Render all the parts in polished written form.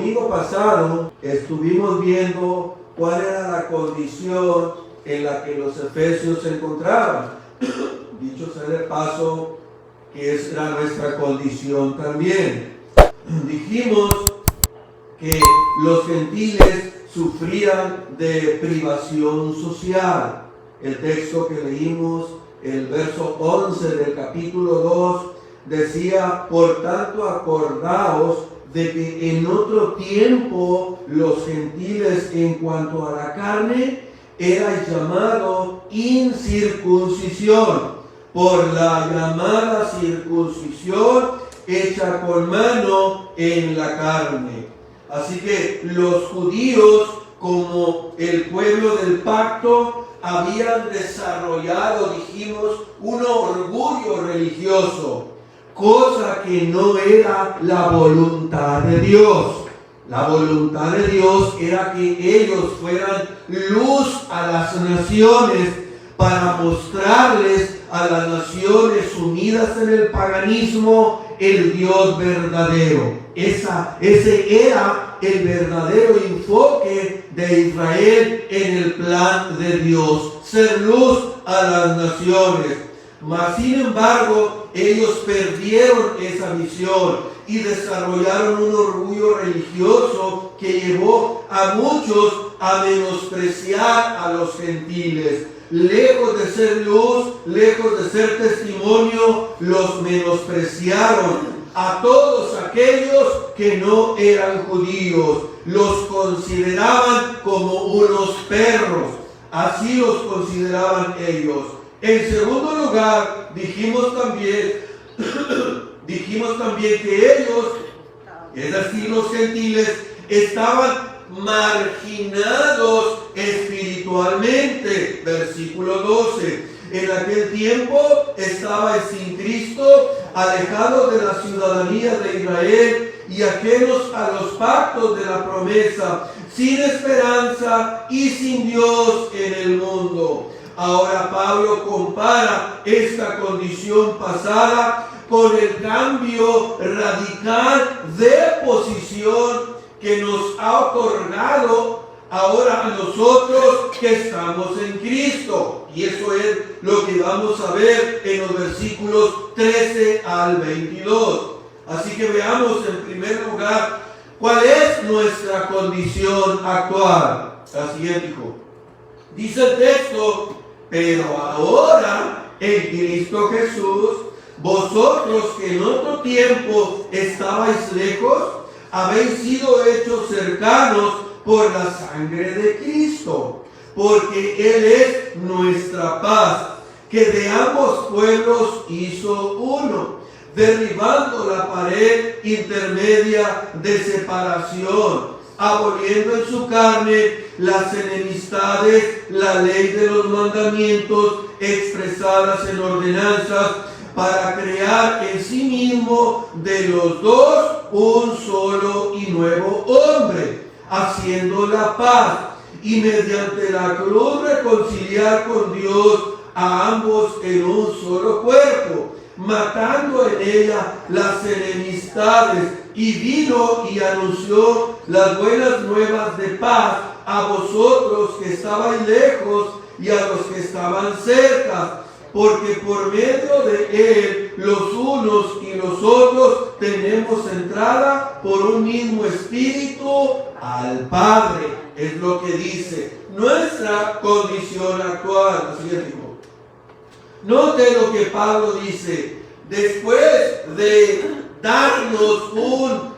domingo pasado estuvimos viendo cuál era la condición en la que los efesios se encontraban. Dicho sea de paso, que era nuestra condición también. Dijimos que los gentiles sufrían de privación social. El texto que leímos, el verso 11 del capítulo 2, decía: por tanto acordaos de que en otro tiempo los gentiles en cuanto a la carne era llamado incircuncisión por la llamada circuncisión hecha con mano en la carne. Así que los judíos, como el pueblo del pacto, habían desarrollado, dijimos, un orgullo religioso, cosa que no era la voluntad de Dios. La voluntad de Dios era que ellos fueran luz a las naciones para mostrarles a las naciones sumidas en el paganismo el Dios verdadero. Ese era el verdadero enfoque de Israel en el plan de Dios, ser luz a las naciones. Mas sin embargo, ellos perdieron esa visión y desarrollaron un orgullo religioso que llevó a muchos a menospreciar a los gentiles. Lejos de ser luz, lejos de ser testimonio, los menospreciaron. A todos aquellos que no eran judíos, los consideraban como unos perros. Así los consideraban ellos. En segundo lugar, dijimos también que ellos, es decir, los gentiles, estaban marginados espiritualmente. Versículo 12. En aquel tiempo estabais sin Cristo, alejados de la ciudadanía de Israel y ajenos a los pactos de la promesa, sin esperanza y sin Dios en el mundo. Ahora Pablo compara esta condición pasada con el cambio radical de posición que nos ha otorgado ahora a nosotros que estamos en Cristo. Y eso es lo que vamos a ver en los versículos 13 al 22. Así que veamos en primer lugar cuál es nuestra condición actual. Así es, hijo. Dice el texto: pero ahora en Cristo Jesús, vosotros que en otro tiempo estabais lejos, habéis sido hechos cercanos por la sangre de Cristo, porque Él es nuestra paz, que de ambos pueblos hizo uno, derribando la pared intermedia de separación, aboliendo en su carne las enemistades, la ley de los mandamientos expresadas en ordenanzas, para crear en sí mismo de los dos un solo y nuevo hombre, haciendo la paz, y mediante la cruz reconciliar con Dios a ambos en un solo cuerpo, matando en ella las enemistades, y vino y anunció las buenas nuevas de paz a vosotros que estabais lejos y a los que estaban cerca, porque por medio de Él los unos y los otros tenemos entrada por un mismo espíritu al Padre. Es lo que dice nuestra condición actual. Así es, hijo. Note lo que Pablo dice. Después de darnos un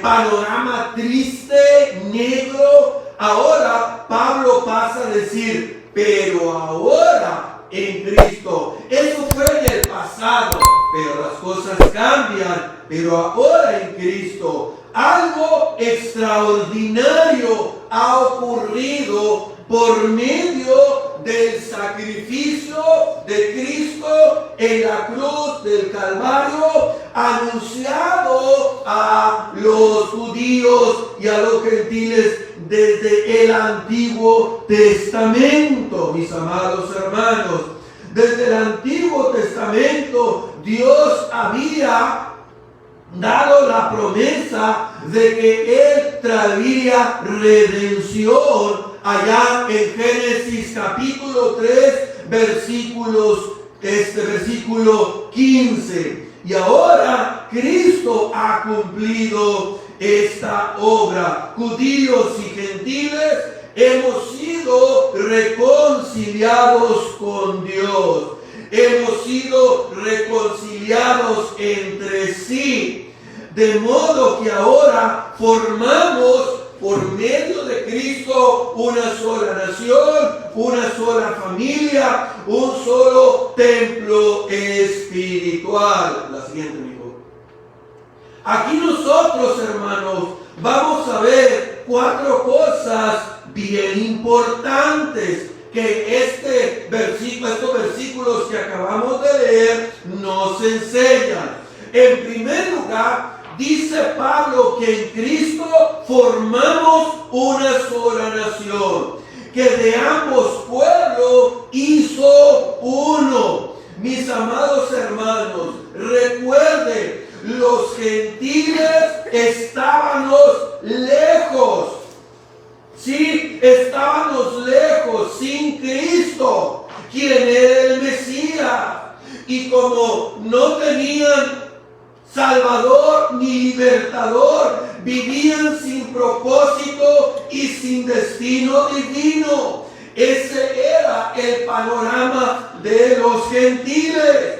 panorama triste, negro, ahora Pablo pasa a decir: pero ahora en Cristo. Eso fue en el pasado, pero las cosas cambian. Pero ahora en Cristo, algo extraordinario ha ocurrido por medio del sacrificio de Cristo en la cruz del Calvario, anunciado a los judíos y a los gentiles desde el Antiguo Testamento, mis amados hermanos. Desde el Antiguo Testamento Dios había dado la promesa de que Él traería redención allá en Génesis capítulo 3, versículo 15. Y ahora Cristo ha cumplido esta obra. Judíos y gentiles hemos sido reconciliados con Dios. Hemos sido reconciliados entre sí. De modo que ahora formamos por medio de Cristo una sola nación, una sola familia, un solo templo espiritual. La siguiente, amigo. Aquí nosotros, hermanos, vamos a ver 4 cosas bien importantes que estos versículos que acabamos de leer nos enseñan. En primer lugar, dice Pablo que en Cristo formamos una sola nación, que de ambos pueblos hizo uno. Mis amados hermanos, recuerden, los gentiles estábamos lejos. Sí, estábamos lejos, sin Cristo, quien era el Mesías. Y como no tenían Salvador ni libertador, vivían sin propósito y sin destino divino. Ese era el panorama de los gentiles.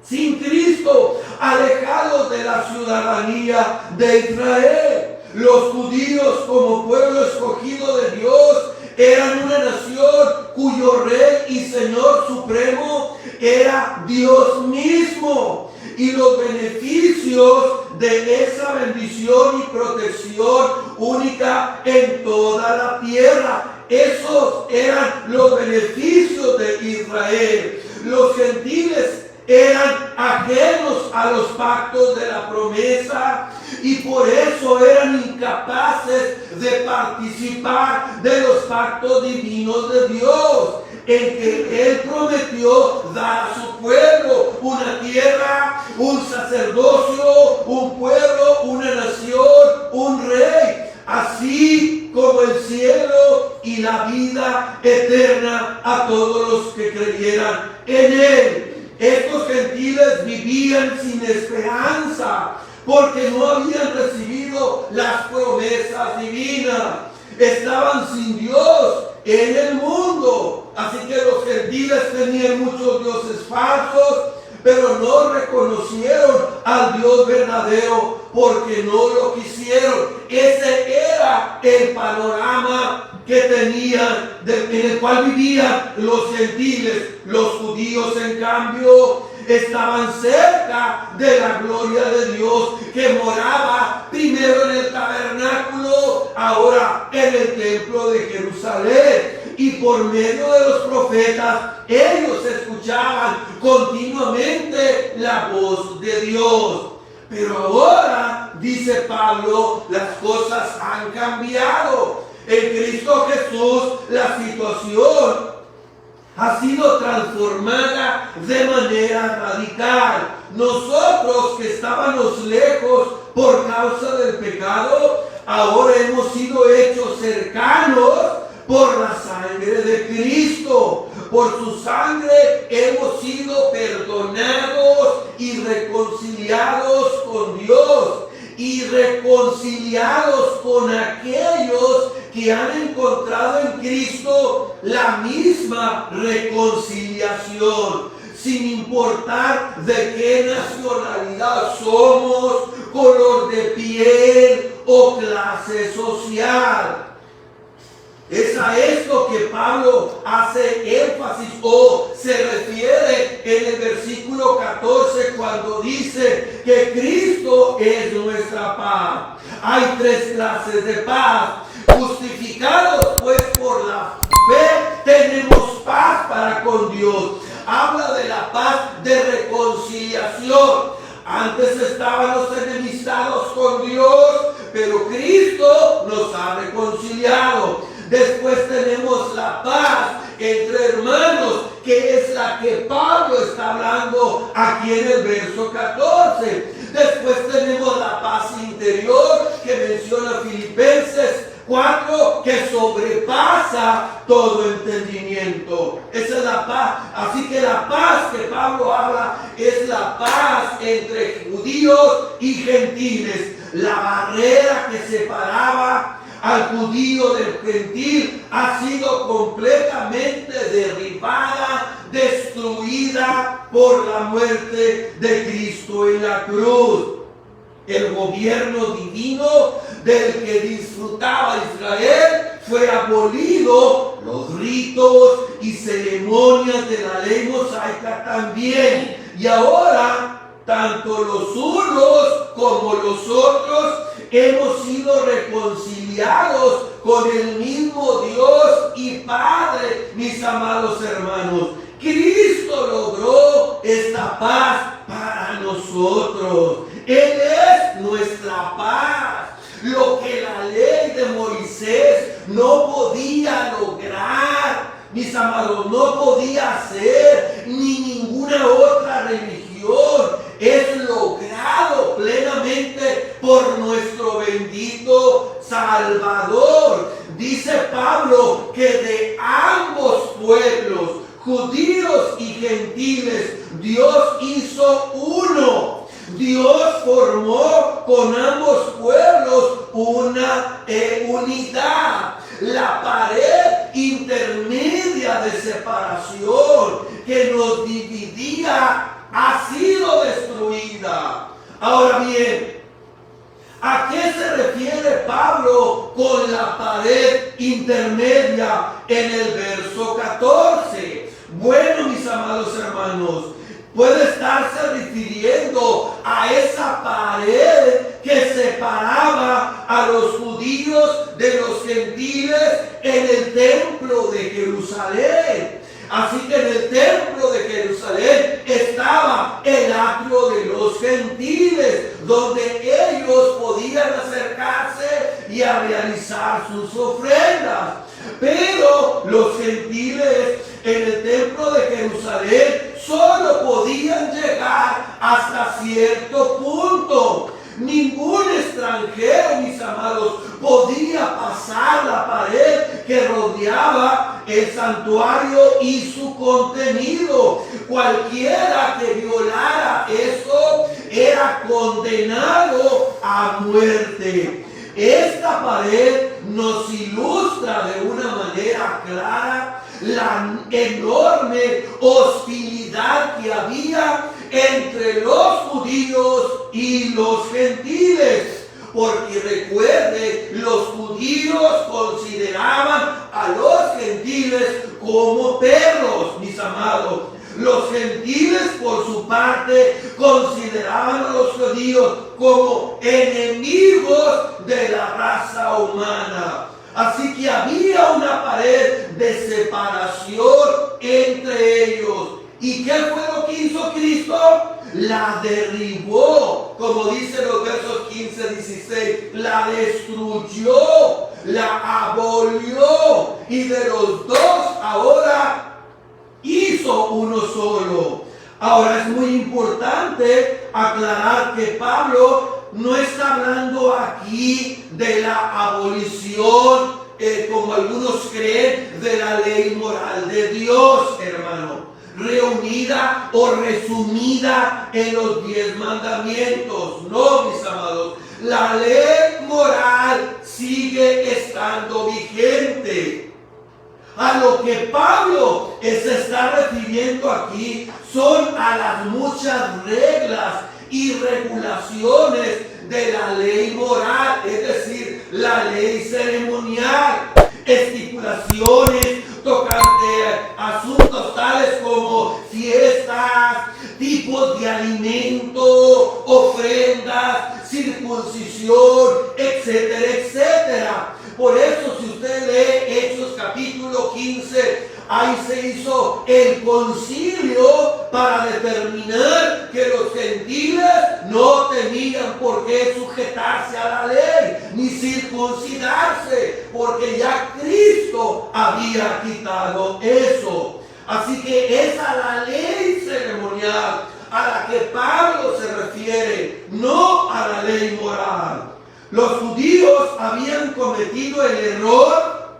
Sin Cristo, alejados de la ciudadanía de Israel. Los judíos, como pueblo escogido de Dios, eran una nación cuyo rey y Señor supremo era Dios mismo. Y los beneficios de esa bendición y protección única en toda la tierra, esos eran los beneficios de Israel. Los gentiles eran ajenos a los pactos de la promesa y por eso eran incapaces de participar de los pactos divinos de Dios, en que Él prometió dar a su pueblo una tierra, un sacerdocio, un pueblo, una nación, un rey, así como el cielo y la vida eterna a todos los que creyeran en Él. Estos gentiles vivían sin esperanza porque no habían recibido las promesas divinas. Estaban sin Dios en el mundo. Así que los gentiles tenían muchos dioses falsos, pero no reconocieron al Dios verdadero porque no lo quisieron. Ese era el panorama que tenían, en el cual vivían los gentiles. Los judíos, en cambio, estaban cerca de la gloria de Dios, que moraba primero en el tabernáculo, ahora en el templo de Jerusalén. Y por medio de los profetas, ellos escuchaban continuamente la voz de Dios. Pero ahora, dice Pablo, las cosas han cambiado. En Cristo Jesús la situación ha sido transformada de manera radical. Nosotros que estábamos lejos por causa del pecado, ahora hemos sido hechos cercanos por la sangre de Cristo. Por su sangre hemos sido perdonados y reconciliados con Dios y reconciliados con aquellos que han encontrado en Cristo la misma reconciliación, sin importar de qué nacionalidad somos, color de piel o clase social. Es a esto que Pablo hace énfasis o se refiere en el versículo 14 cuando dice que Cristo es nuestra paz. Hay 3 clases de paz. Justificados pues por la fe tenemos paz para con Dios. Habla de la paz de reconciliación. Antes estábamos enemistados con Dios, pero Cristo nos ha reconciliado. Después tenemos la paz entre hermanos, que es la que Pablo está hablando aquí en el verso 14. Después tenemos exceda todo entendimiento. Esa es la paz. Así que la paz que Pablo habla es la paz entre judíos y gentiles. La barrera que separaba al judío del gentil ha sido completamente derribada, destruida por la muerte de Cristo en la cruz. El gobierno divino del que disfrutaba Israel fue abolido, los ritos y ceremonias de la ley mosaica también. Y ahora, tanto los unos como los otros hemos sido reconciliados con el mismo Dios y Padre, mis amados hermanos. Cristo logró esta paz para nosotros. Él es nuestra paz. Lo que la ley de Moisés no podía lograr, mis amados, no podía hacer, ni ninguna otra religión, es logrado plenamente por nuestro bendito Salvador. Dice Pablo que de ambos pueblos, judíos y gentiles, Dios hizo uno. Dios formó con ambos pueblos una unidad. La pared intermedia de separación que nos dividía ha sido destruida. Ahora bien, ¿a qué se refiere Pablo con la pared intermedia en el verso 14? Bueno, mis amados hermanos, puede estarse refiriendo a esa pared que separaba a los judíos de los gentiles en el templo de Jerusalén. Así que en el templo de Jerusalén estaba el atrio de los gentiles, donde ellos podían acercarse y a realizar sus ofrendas. Pero los gentiles en el templo de Jerusalén solo podían llegar hasta cierto punto. Ningún extranjero, mis amados, podía pasar la pared que rodeaba el santuario y su contenido. Cualquiera que violara eso era condenado a muerte. Esta pared nos ilustra de una manera clara la enorme hostilidad que había entre los judíos y los gentiles. Porque recuerde, los judíos consideraban a los gentiles como perros, mis amados. Los gentiles, por su parte, consideraban a los judíos como enemigos de la raza humana. Así que había una pared de separación entre ellos. ¿Y qué fue lo que hizo Cristo? La derribó, como dice los versos 15-16, la destruyó, la abolió, y de los dos ahora hizo uno solo. Ahora es muy importante aclarar que Pablo no está hablando aquí de la abolición, como algunos creen, de la ley moral de Dios, hermano, reunida o resumida en los 10 mandamientos. No, mis amados, la ley moral sigue estando vigente. A lo que Pablo se está refiriendo aquí son a las muchas reglas y regulaciones de la ley moral, es decir, la ley ceremonial, estipulaciones tocante asuntos tales como fiestas, tipos de alimento, ofrendas, circuncisión, etcétera, etcétera. Por eso, si usted lee Hechos capítulo 15, ahí se hizo el concilio para determinar que los gentiles no tenían por qué sujetarse a la ley, ni circuncidarse, porque ya Cristo había quitado eso. Así que es a la ley ceremonial a la que Pablo se refiere, no a la ley moral. Los judíos habían cometido el error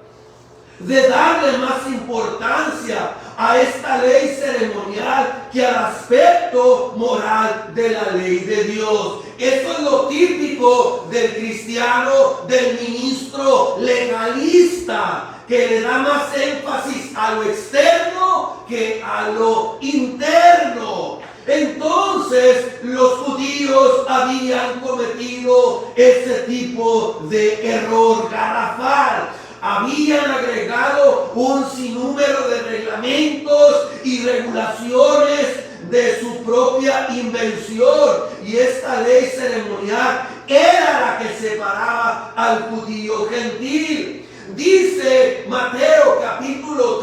de darle más importancia a esta ley ceremonial que al aspecto moral de la ley de Dios. Eso es lo típico del cristiano, del ministro legalista, que le da más énfasis a lo externo que a lo interno. Entonces los judíos habían cometido ese tipo de error garrafal. Habían agregado un sinnúmero de reglamentos y regulaciones de su propia invención, y esta ley ceremonial era la que separaba al judío gentil. Dice Mateo capítulo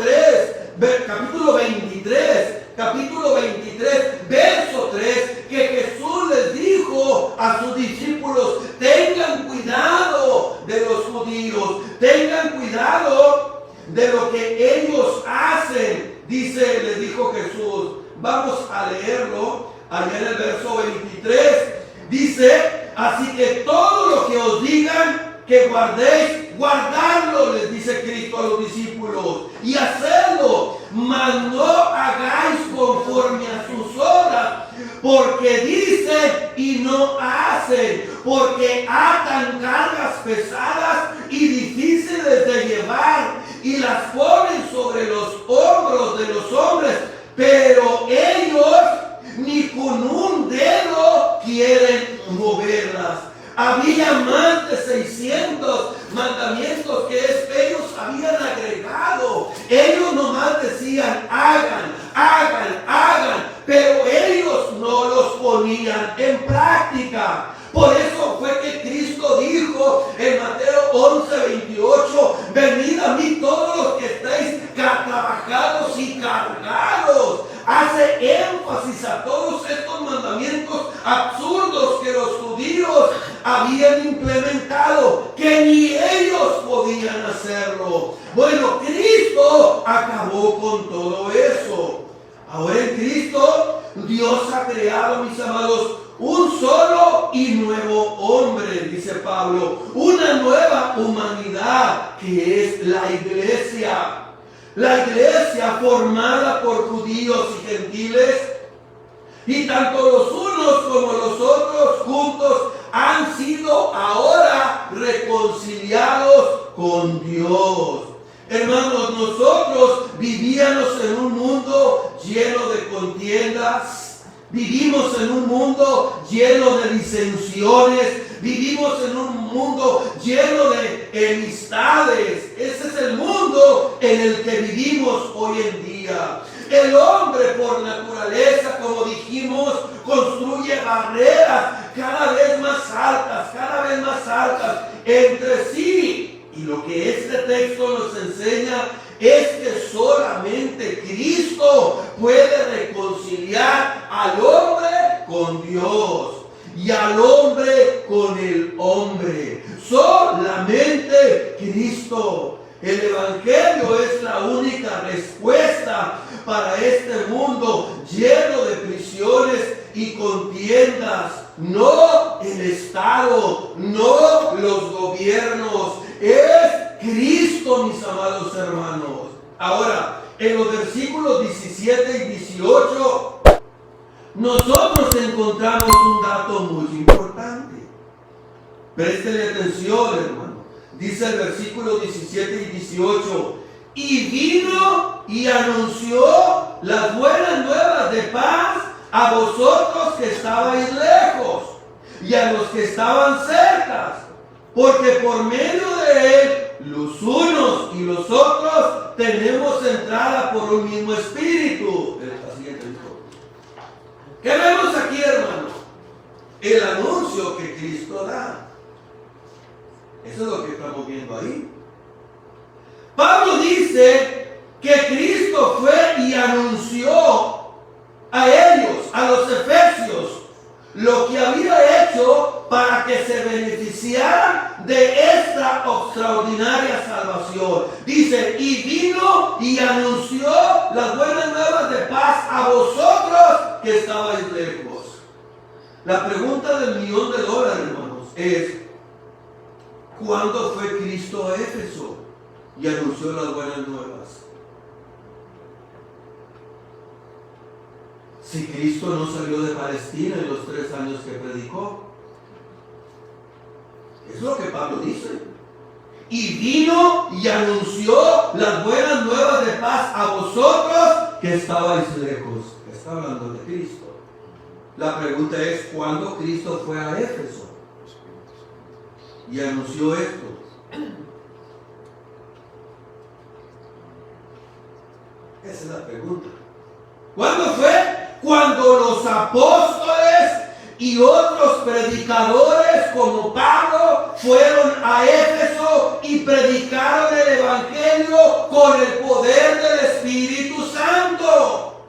23, verso 3, que Jesús les dijo a sus discípulos: tengan cuidado de los judíos, tengan cuidado de lo que ellos hacen. Dice, les dijo Jesús, vamos a leerlo allá en el verso 23. Dice, así que todo lo que os digan que guardéis, guardadlo, les dice Cristo a los discípulos, y hacedlo, mas no hagáis conforme a sus obras, porque dicen y no hacen, porque atan cargas pesadas y difíciles de llevar, y las ponen sobre los hombros de los hombres, pero ellos ni con un dedo quieren moverlas. Había más de 600 mandamientos que ellos habían agregado. Ellos nomás decían hagan, pero ellos no los ponían en práctica. Por eso fue que Cristo dijo en Mateo 11:28, venid a mí todos los que estáis trabajados y cargados. Hace énfasis a todos estos mandamientos absurdos que los judíos habían implementado, que ni ellos podían hacerlo. Bueno, Cristo acabó con todo eso. Ahora en Cristo, Dios ha creado, mis amados, un solo y nuevo hombre, dice Pablo, una nueva humanidad que es la iglesia. La iglesia formada por judíos y gentiles, y tanto los unos como los otros juntos han sido ahora reconciliados con Dios. Hermanos, nosotros vivíamos en un mundo lleno de contiendas. Vivimos en un mundo lleno de disensiones, vivimos en un mundo lleno de enemistades. Ese es el mundo en el que vivimos hoy en día. El hombre por naturaleza, como dijimos, construye barreras cada vez más altas entre sí. Y lo que este texto nos enseña es que solamente Cristo puede reconciliar al hombre con Dios y al hombre con el hombre. Solamente Cristo. El Evangelio es la única respuesta para este mundo lleno de prisiones y contiendas. No el Estado, no los gobiernos. Es Cristo, mis amados hermanos. Ahora, en los versículos 17 y 18, nosotros encontramos un dato muy importante. Préstele atención, hermano. Dice el versículo 17 y 18: y vino y anunció las buenas nuevas de paz a vosotros que estabais lejos y a los que estaban cerca, porque por medio de él los unos y los otros tenemos entrada por un mismo espíritu. ¿Qué vemos aquí, hermano? El anuncio que Cristo da. Eso es lo que estamos viendo ahí. Pablo dice que Cristo fue y anunció a ellos, a los efesios, lo que había hecho para que se beneficiaran de esta extraordinaria salvación. Dice, y vino y anunció las buenas nuevas de paz a vosotros que estabais lejos. La pregunta del $1,000,000, hermanos, es: ¿cuándo fue Cristo a Éfeso? y anunció las buenas nuevas. Si Cristo no salió de Palestina en los 3 años que predicó, es lo que Pablo dice. Y vino y anunció las buenas nuevas de paz a vosotros que estabais lejos. Está hablando de Cristo. La pregunta es, ¿cuándo Cristo fue a Éfeso y anunció esto? Esa es la pregunta. ¿Cuándo fue? Cuando los apóstoles y otros predicadores como Pablo fueron a Éfeso y predicaron el Evangelio con el poder del Espíritu Santo.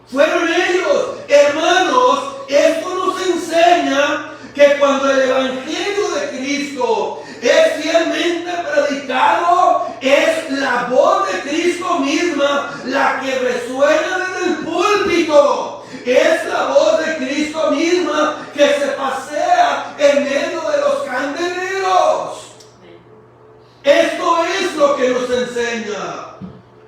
Fueron ellos. Hermanos, esto nos enseña que cuando el Evangelio de Cristo es fielmente predicado, es la voz de Cristo misma la que resuena desde el púlpito. Es la voz de Cristo misma que se pasea en medio de los candeleros. Esto es lo que nos enseña.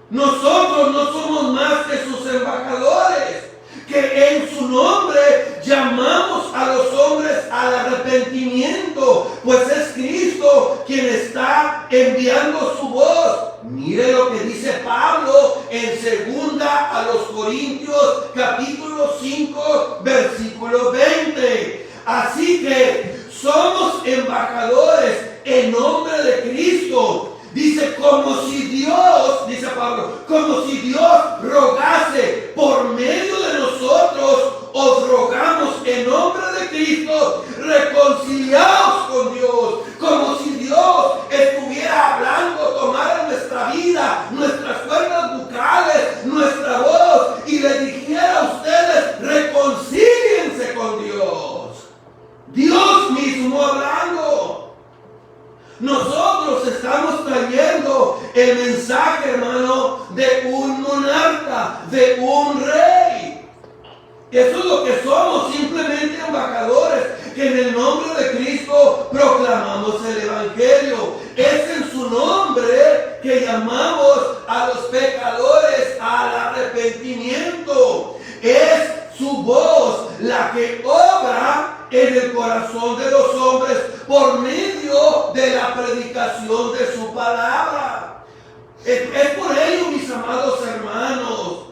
Nosotros no somos más que sus embajadores, que en su nombre llamamos a los hombres al arrepentimiento, pues es Cristo quien está enviando su voz. Mire lo que dice Pablo en 2 a los Corintios capítulo 5 versículo 20. Así que somos embajadores en nombre de Cristo. Dice, como si Dios, dice Pablo, como si Dios rogase por medio de nosotros, os rogamos en nombre de Cristo, reconciliaos con Dios, como si Dios estuviera hablando, tomara nuestra vida, nuestras cuerdas bucales, nuestra voz, y le dijera a ustedes, reconcíliense con Dios. Dios mismo hablando. Nosotros estamos trayendo el mensaje, hermano, de un monarca, de un rey. Eso es lo que somos, simplemente embajadores, que en el nombre de Cristo proclamamos el Evangelio. Es en su nombre que llamamos a los pecadores al arrepentimiento. Es su voz la que obra en el corazón de los hombres por medio de la predicación de su palabra. Es por ello, mis amados hermanos,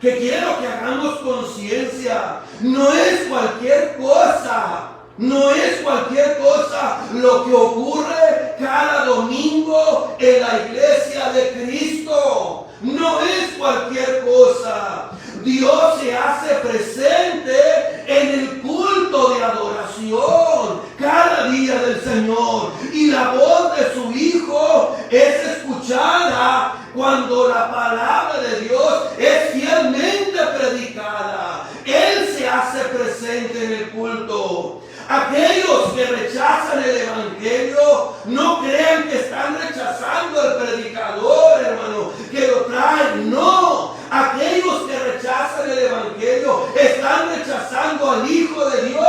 que quiero que hagamos conciencia. No es cualquier cosa. No es cualquier cosa lo que ocurre cada domingo en la iglesia de Cristo. No es cualquier cosa. Dios se hace presente en el culto de adoración cada día del Señor. Y la voz de su Hijo es escuchada cuando la palabra de Dios es fielmente predicada. Él se hace presente en el culto. Aquellos que rechazan el Evangelio, no crean que están rechazando al predicador, hermano, que lo trae. No, aquellos que rechazan el Evangelio están rechazando al Hijo de Dios,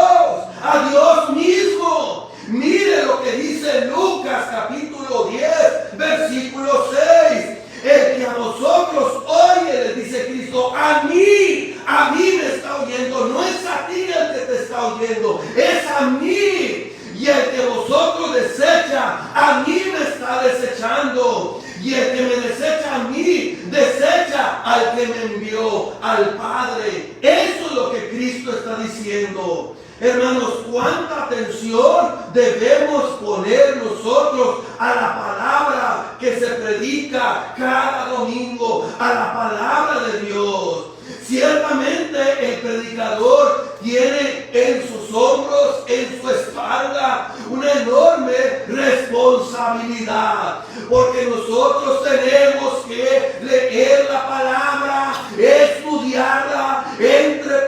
a Dios mismo. Mire lo que dice Lucas capítulo 10, versículo 6. El que a vosotros oye, le dice Cristo, a mí me está oyendo. No es a ti el que te está oyendo, es a mí. Y el que vosotros desecha, a mí me está desechando. Y el que me desecha a mí, desecha al que me envió, al Padre. Eso es lo que Cristo está diciendo. Hermanos, cuánta atención debemos poner nosotros a la palabra que se predica cada domingo, a la palabra de Dios. Ciertamente el predicador tiene en sus hombros, en su espalda, una enorme responsabilidad, porque nosotros tenemos que leer la palabra, estudiarla,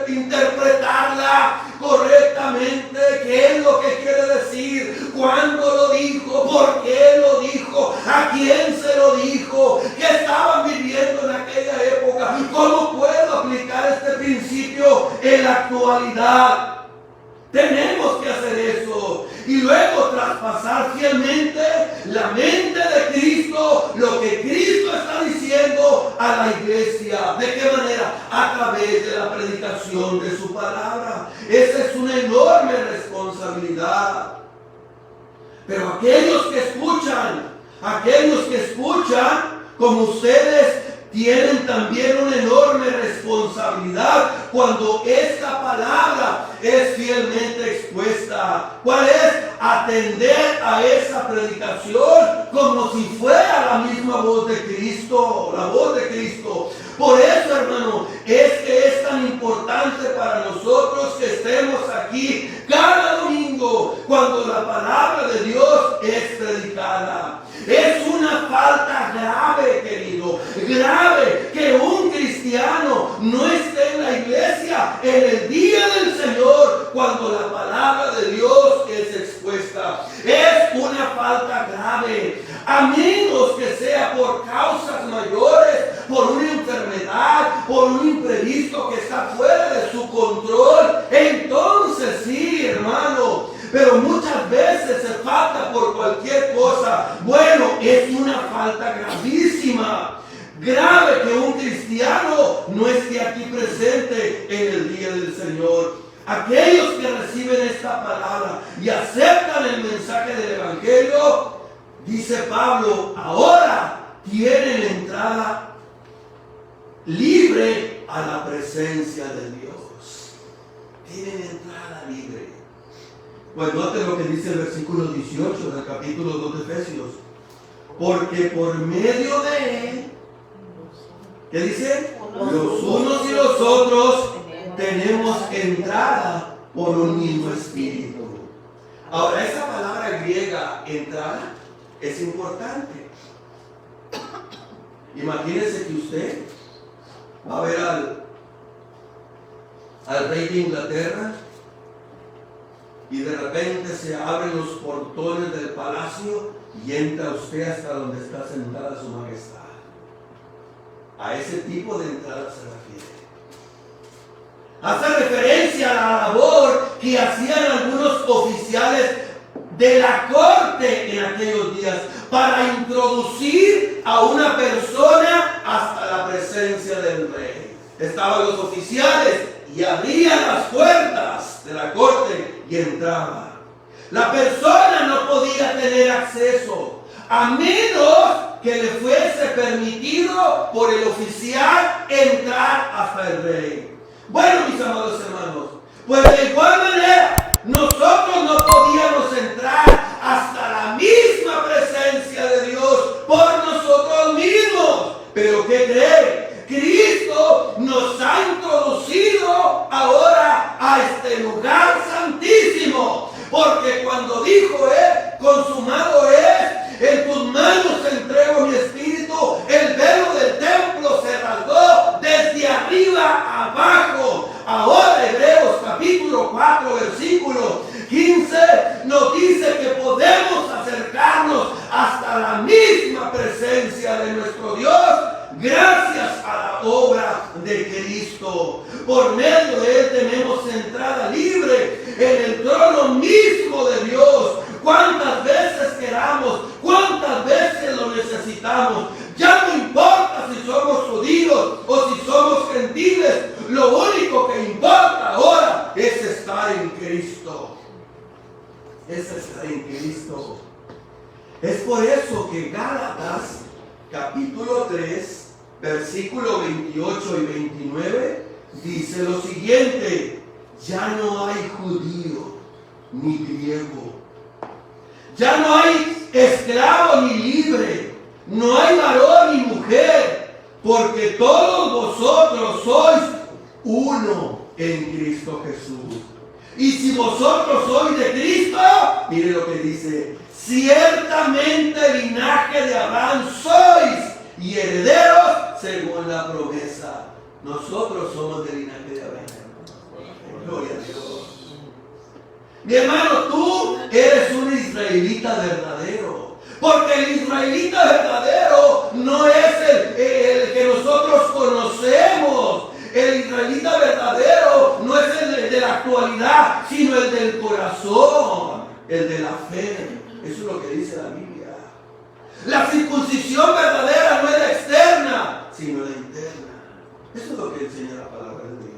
interpretarla correctamente. ¿Qué es lo que quiere decir? ¿Cuándo lo dijo? ¿Por qué lo dijo? ¿A quién se lo dijo? ¿Qué estaban viviendo en aquella época? ¿Cómo puedo aplicar este principio en la actualidad? Tenemos que hacer eso. y luego traspasar fielmente la mente de Cristo, lo que Cristo está diciendo a la iglesia. ¿De qué manera? A través de la predicación de su palabra. Esa es una enorme responsabilidad. Pero aquellos que escuchan, como ustedes, tienen también una enorme responsabilidad cuando esta palabra es fielmente expuesta. ¿Cuál es? Atender a esa predicación como si fuera la misma voz de Cristo, la voz de Cristo. Por eso, hermano, es que es tan importante para nosotros que estemos aquí cada domingo cuando la palabra de Dios es predicada. Es una falta grave, querido, grave, que un cristiano no esté en la iglesia en el día del Señor cuando la palabra de Dios es expuesta. Es una falta grave, a menos que sea por causas mayores, por una enfermedad, por un imprevisto que está fuera de su control. Entonces sí, hermano. Pero muchas veces se falta por cualquier cosa. Bueno, es una falta gravísima. Grave que un cristiano no esté aquí presente en el día del Señor. Aquellos que reciben esta palabra y aceptan el mensaje del Evangelio, dice Pablo, ahora tienen entrada libre a la presencia de Dios. Tienen entrada libre. Pues note lo que dice el versículo 18 del capítulo 2 de Efesios. Porque por medio de él, ¿qué dice? Los unos y los otros tenemos entrada por un mismo espíritu. Ahora, esa palabra griega, entrada, es importante. Imagínese que usted va a ver al rey de Inglaterra y de repente se abren los portones del palacio y entra usted hasta donde está sentada su majestad. A ese tipo de entrada se refiere. Hace referencia a la labor que hacían algunos oficiales de la corte en aquellos días para introducir a una persona hasta la presencia del rey. Estaban los oficiales y abrían las puertas de la corte y entraba. La persona no podía tener acceso a menos que le fuese permitido por el oficial entrar hasta el rey. Bueno, mis amados hermanos, pues de igual manera nosotros no podíamos entrar hasta la misma presencia de Dios por nosotros mismos. Pero ¿qué creen? Cristo nos ha introducido ahora a este lugar santísimo. Porque cuando dijo él, consumado es, en tus manos entrego mi espíritu, el velo del templo se rasgó desde arriba abajo. Ahora Hebreos capítulo 4 versículo 15 nos dice que podemos acercarnos hasta la misma presencia de nuestro Dios gracias a la obra de Cristo. Por medio de él tenemos entrada libre en el trono mismo de Dios. Cuántas veces queramos, cuántas veces lo necesitamos. Ya no importa si somos judíos o si somos gentiles. Lo único que importa ahora es estar en Cristo. Es estar en Cristo. Es por eso que Gálatas capítulo 3 versículo 28 y 29 dice lo siguiente: ya no hay judío ni griego, ya no hay esclavo ni libre, no hay varón ni mujer, porque todos vosotros sois uno en Cristo Jesús. Y si vosotros sois de Cristo, mire lo que dice: ciertamente linaje de Abraham sois y herederos según la promesa. Nosotros somos del linaje de Abraham. Gloria a Dios. Mi hermano, tú eres un israelita verdadero. Porque el israelita verdadero no es el que nosotros conocemos. El israelita verdadero no es el de la actualidad, sino el del corazón. el de la fe. Eso es lo que dice la Biblia. La circuncisión verdadera no es la externa, sino la interna. Eso es lo que enseña la palabra de Dios.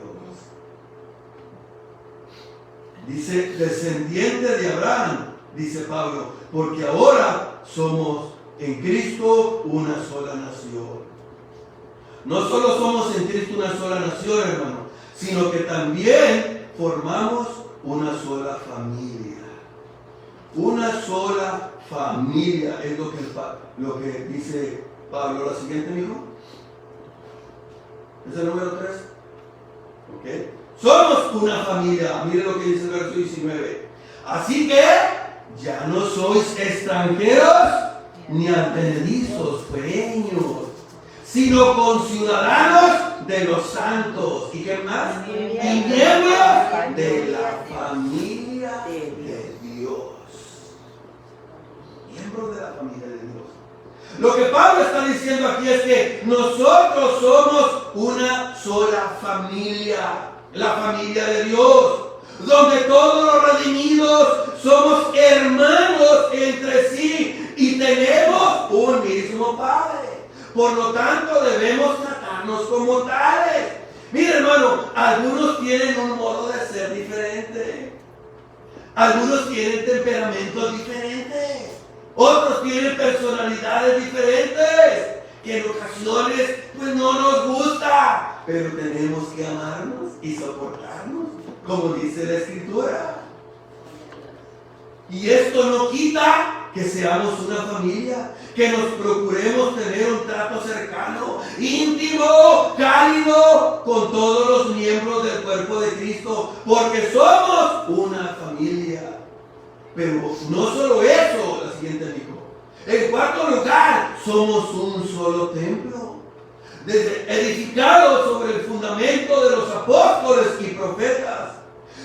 Dice, descendiente de Abraham, dice Pablo, porque ahora somos en Cristo una sola nación. No solo somos en Cristo una sola nación, hermano, sino que también formamos una sola familia. Una sola familia es lo que dice Pablo. La siguiente, mijo. ¿Es el número 3? ¿Ok? Somos una familia. Mire lo que dice el verso 19. Así que ya no sois extranjeros ni advenedizos, pequeños, sino conciudadanos de los santos. ¿Y qué más? Y miembros de la familia de Dios. Miembros de la familia de Dios. Lo que Pablo está diciendo aquí es que nosotros somos una sola familia, la familia de Dios, donde todos los redimidos somos hermanos entre sí y tenemos un mismo Padre. Por lo tanto, debemos tratarnos como tales. Mira, hermano, algunos tienen un modo de ser diferente. Algunos tienen temperamentos diferentes. Otros tienen personalidades diferentes, que en ocasiones pues no nos gusta, pero tenemos que amarnos y soportarnos, como dice la Escritura. Y esto no quita que seamos una familia, que nos procuremos tener un trato cercano, íntimo, cálido, con todos los miembros del cuerpo de Cristo, porque somos una familia. Pero no solo eso, la siguiente dijo. En cuarto lugar, somos un solo templo, edificado sobre el fundamento de los apóstoles y profetas,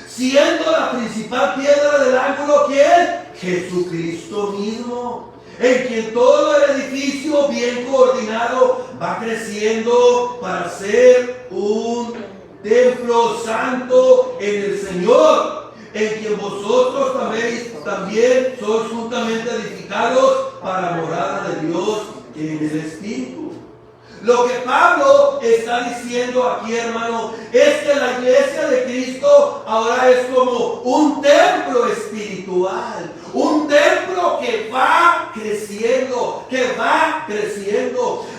siendo la principal piedra del ángulo, ¿quién? Jesucristo mismo, en quien todo el edificio bien coordinado va creciendo para ser un templo santo en el Señor, en quien vosotros también sois juntamente edificados para morada de Dios en el Espíritu. Lo que Pablo está diciendo aquí, hermano, es que la iglesia de Cristo ahora es como un templo espiritual, un templo que va creciendo,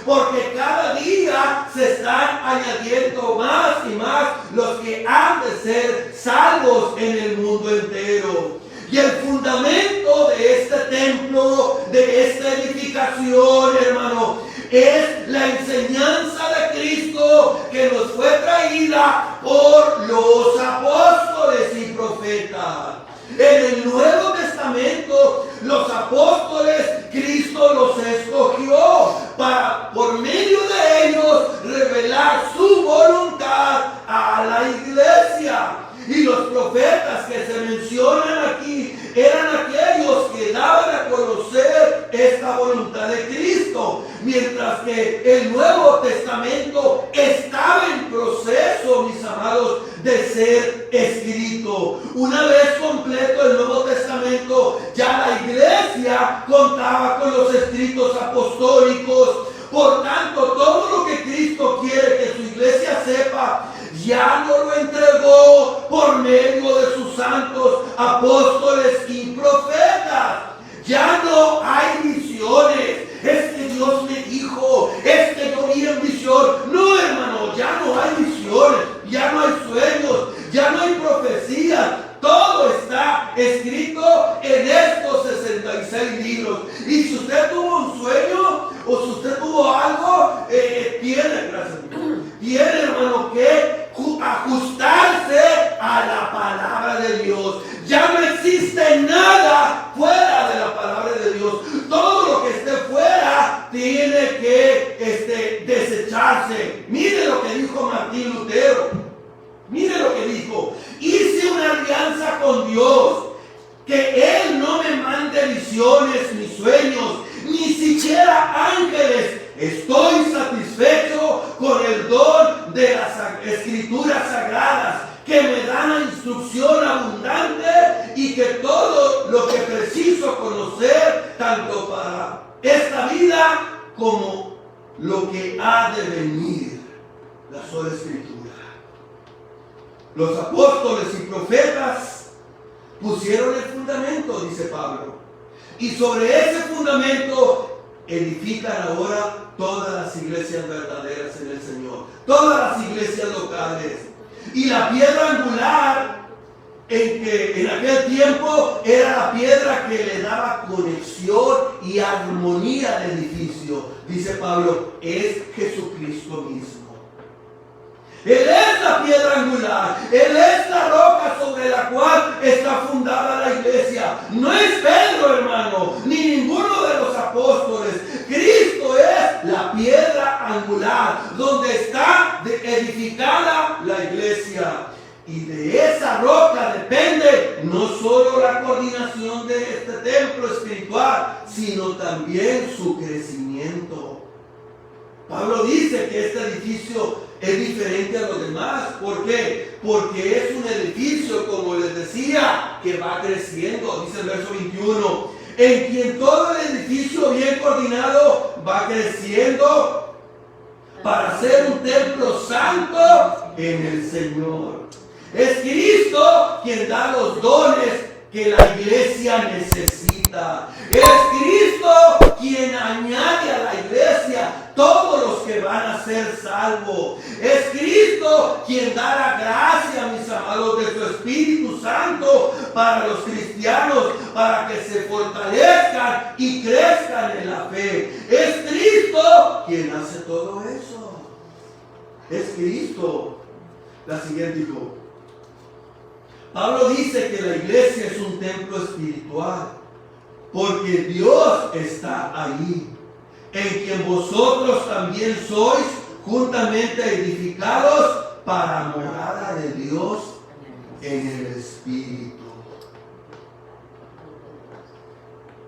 porque cada día se están añadiendo más y más los que han de ser salvos en el mundo entero. Y el fundamento de este templo, de esta edificación, hermano, es la enseñanza de Cristo que nos fue traída por los apóstoles y profetas. En el Nuevo Testamento, los apóstoles, Cristo los escogió para, por medio de ellos, revelar su voluntad a la iglesia. Y los profetas que se mencionan aquí eran aquellos que daban a conocer esta voluntad de Cristo, mientras que el Nuevo Testamento estaba en proceso, mis amados, de ser escrito. Una vez completo el Nuevo Testamento, ya la iglesia contaba con los escritos apostólicos. Por tanto, todo lo que Cristo quiere que su iglesia sepa, ya no lo entregó por medio de sus santos apóstoles y profetas. Ya no hay visiones. Es que Dios me dijo, es que yo vi en visión. No, hermano, ya no hay visiones, ya no hay sueños, ya no hay profecías. Todo está escrito en estos 66 libros. Y si usted tuvo un sueño o si usted tuvo algo, tiene, hermano, que ajustarse a la palabra de Dios. Ya no existe nada fuera de la palabra de Dios. Todo lo que esté fuera tiene que desecharse. Mire lo que dijo Martín Lutero. Mire lo que dijo: hice una alianza con Dios, que Él no me mande visiones ni sueños, ni siquiera ángeles. Estoy satisfecho con el don de las escrituras sagradas, que me dan la instrucción abundante y que todo lo que hizo conocer tanto para esta vida como lo que ha de venir, la sola Escritura. Los apóstoles y profetas pusieron el fundamento, dice Pablo, y sobre ese fundamento edifican ahora todas las iglesias verdaderas en el Señor, todas las iglesias locales. Y la piedra angular, en aquel tiempo era la piedra que le daba conexión y armonía al edificio, dice Pablo, es Jesucristo mismo. Él es la piedra angular, Él es la roca sobre la cual está fundada la iglesia. No es Pedro, hermano, ni ninguno de los apóstoles. Cristo es la piedra angular, donde está edificada la iglesia. Y de esa roca depende no solo la coordinación de este templo espiritual, sino también su crecimiento. Pablo dice que este edificio es diferente a los demás. ¿Por qué? Porque es un edificio, como les decía, que va creciendo. Dice el verso 21, en quien todo el edificio bien coordinado va creciendo para ser un templo santo en el Señor. Es Cristo quien da los dones que la iglesia necesita. Es Cristo quien añade a la iglesia todos los que van a ser salvos. Es Cristo quien da la gracia, mis amados, de su Espíritu Santo para los cristianos, para que se fortalezcan y crezcan en la fe. Es Cristo quien hace todo eso. Es Cristo. La siguiente, hijo. Pablo dice que la iglesia es un templo espiritual, porque Dios está ahí, en quien vosotros también sois juntamente edificados para morada de Dios en el Espíritu.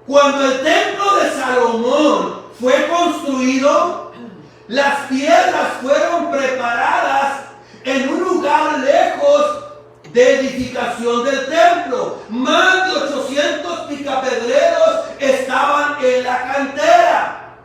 Cuando el templo de Salomón fue construido, las piedras fueron preparadas en un lugar lejos de edificación del templo. Más de 800 picapedreros estaban en la cantera.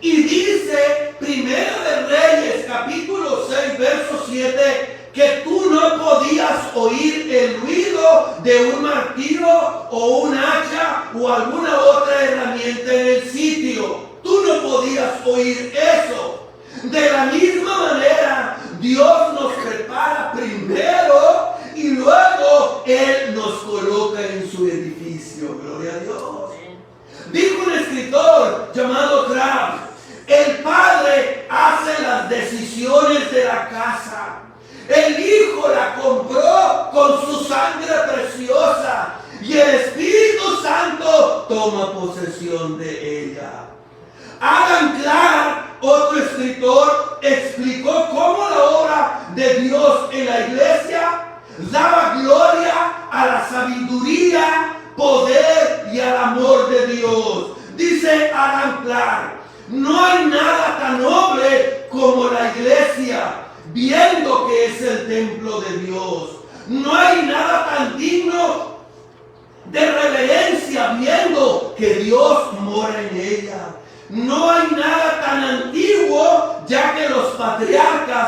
Y dice Primera de Reyes, capítulo 6, verso 7, que tú no podías oír el ruido de un martillo o un hacha o alguna otra herramienta en el sitio. Tú no podías oír eso. De la misma manera, Dios nos prepara primero y luego Él nos coloca en su edificio. Gloria a Dios. Dijo un escritor llamado Kraft: el padre hace las decisiones de la casa. El hijo la compró con su sangre preciosa y el Espíritu Santo toma posesión de ella. Adam Clark, otro escritor, explicó cómo la obra de Dios en la iglesia daba gloria a la sabiduría, poder y al amor de Dios. Dice Adam Clark: no hay nada tan noble como la iglesia, viendo que es el templo de Dios. No hay nada tan digno de reverencia, viendo que Dios mora en ella. No hay nada tan antiguo, ya que los patriarcas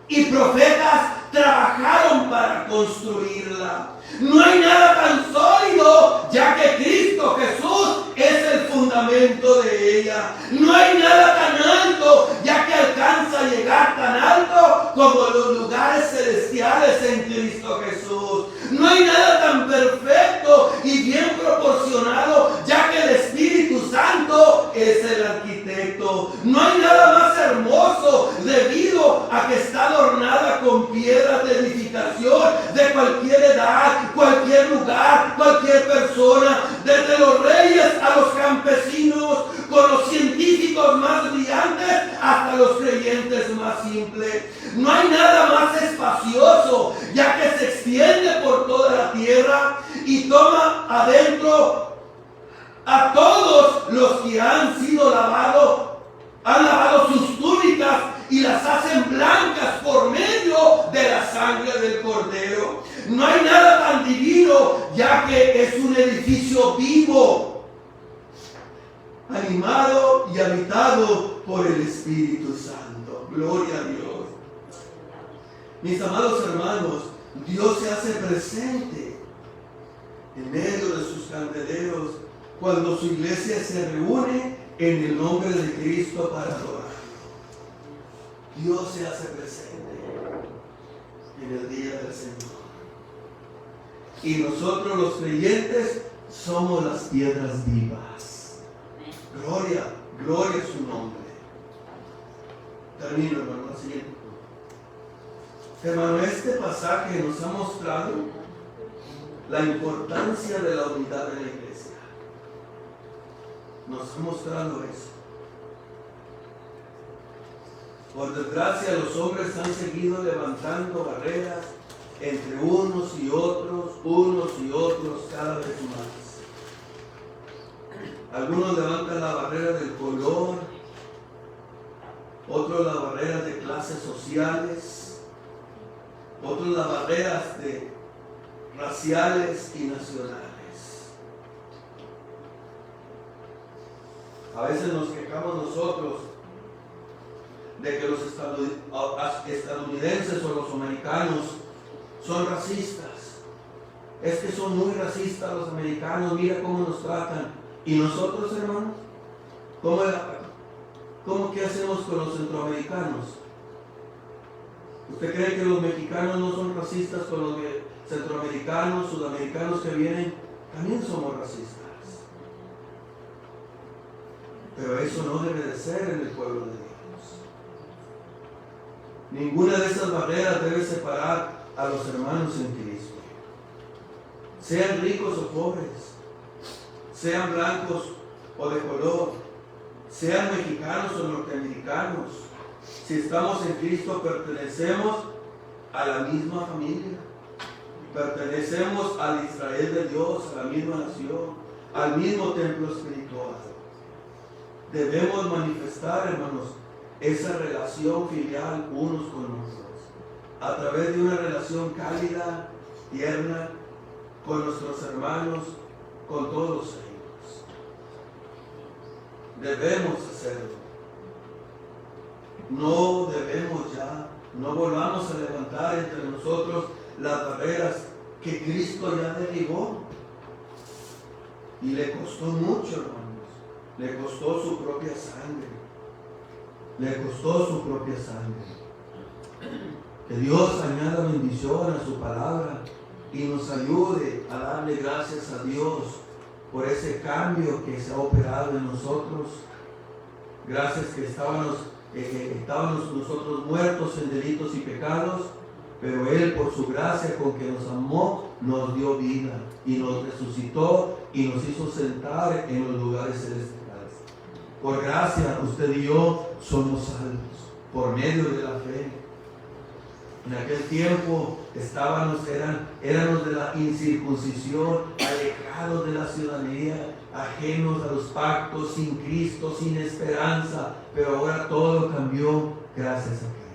y profetas trabajaron para construirla. No hay nada tan sólido, ya que Cristo Jesús es el fundamento de ella. No hay nada tan alto, ya que alcanza a llegar tan alto como los lugares celestiales en Cristo Jesús. No hay nada tan perfecto y bien proporcionado, ya que el Espíritu Santo es el arquitecto. No hay nada más hermoso, debido a que está adornada con piedras de edificación de cualquier edad, cualquier lugar, cualquier persona, desde los reyes a los campesinos, con los científicos más brillantes hasta los creyentes más simples. No hay nada más espacioso, ya que se extiende por toda la tierra y toma adentro a todos los que han sido lavados, han lavado sus túnicas y las hacen blancas por medio de la sangre del Cordero. No hay nada tan divino, ya que es un edificio vivo animado y habitado por el Espíritu Santo. Gloria a Dios. Mis amados hermanos, Dios se hace presente en medio de sus candeleros cuando su iglesia se reúne en el nombre de Cristo para adorarlo. Dios se hace presente en el día del Señor. Y nosotros los creyentes somos las piedras vivas. Gloria, gloria a su nombre. Termino, hermano, la siguiente. Hermano, este pasaje nos ha mostrado la importancia de la unidad de la iglesia. Nos ha mostrado eso. Por desgracia, los hombres han seguido levantando barreras entre unos y otros cada vez más. Algunos levantan la barrera del color, otros las barreras de clases sociales, otros las barreras raciales y nacionales. A veces nos quejamos nosotros de que los estadounidenses o los americanos son racistas. Es que son muy racistas los americanos, mira cómo nos tratan. ¿Y nosotros, hermanos? ¿Qué hacemos con los centroamericanos? ¿Usted cree que los mexicanos no son racistas con los centroamericanos, sudamericanos que vienen? También somos racistas. Pero eso no debe de ser en el pueblo de Dios. Ninguna de esas barreras debe separar a los hermanos en Cristo. Sean ricos o pobres, sean blancos o de color, sean mexicanos o norteamericanos. Si estamos en Cristo, pertenecemos a la misma familia, pertenecemos al Israel de Dios, a la misma nación, al mismo templo espiritual. Debemos manifestar, hermanos, esa relación filial unos con otros, a través de una relación cálida, tierna, con nuestros hermanos, con todos ellos. Debemos hacerlo. No volvamos a levantar entre nosotros las barreras que Cristo ya derribó. Y le costó mucho, hermanos. Le costó su propia sangre. Que Dios añada bendición a su palabra y nos ayude a darle gracias a Dios por ese cambio que se ha operado en nosotros. Gracias que estábamos nosotros muertos en delitos y pecados, pero Él por su gracia con que nos amó, nos dio vida y nos resucitó y nos hizo sentar en los lugares celestiales. Por gracia, usted y yo somos salvos por medio de la fe. En aquel tiempo éramos de la incircuncisión, alejados de la ciudadanía, ajenos a los pactos, sin Cristo, sin esperanza, pero ahora todo cambió gracias a Cristo.